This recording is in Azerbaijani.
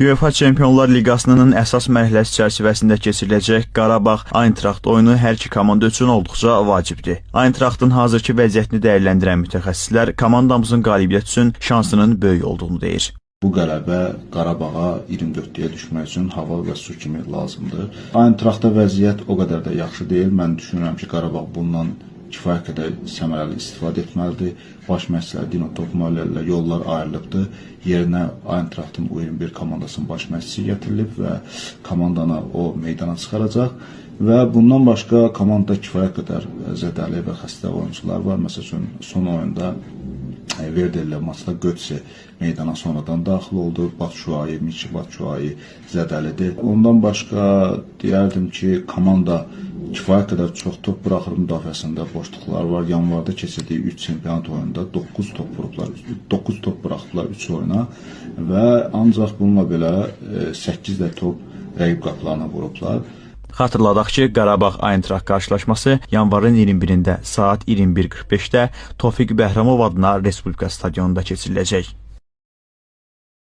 UEFA Çempionlar Liqasının əsas mərhələsi çərçivəsində keçiriləcək Qarabağ Eintracht oyunu hər iki komanda üçün olduqca vacibdir. Eintrachtın hazırki vəziyyətini dəyərləndirən mütəxəssislər komandamızın qalibiyyət üçün şansının böyük olduğunu deyir. Bu qələbə Qarabağa 24-yə düşmək üçün hava və su kimi lazımdır. Eintrachtda vəziyyət o qədər də yaxşı deyil. Mən düşünürəm ki, Qarabağ bundan kifayət qədər səmərəli istifadə etməlidir. Baş məşqçilər Dino Toxumalı ilə yollar ayrılıbdır. Yerinə Eintrachtın U21 komandasının baş məşqçisi gətirilib və komandanı o meydana çıxaracaq. Və bundan başqa komandada kifayət qədər zədəli və xəstə oyuncular var. Məsələn, son oyunda Verderlə maçda Götze meydana sonradan daxil oldu. Batshuayi, Michi Batshuayi zədəlidir. Ondan başqa deyərdim ki, komanda kifayət qədər çox top buraxır, müdafiəsində boşluqlar var. Yanvarda keçirdiyi 3 çempionat oyununda 9 top buraxdılar 3 oyuna və ancaq bununla belə 8 də top rəqib qapılarına vurublar. Xatırladaq ki, Qarabağ Eintracht qarşılaşması yanvarın 21-də saat 21:45-də Tofiq Bəhramov adına Respublika stadionunda keçiriləcək.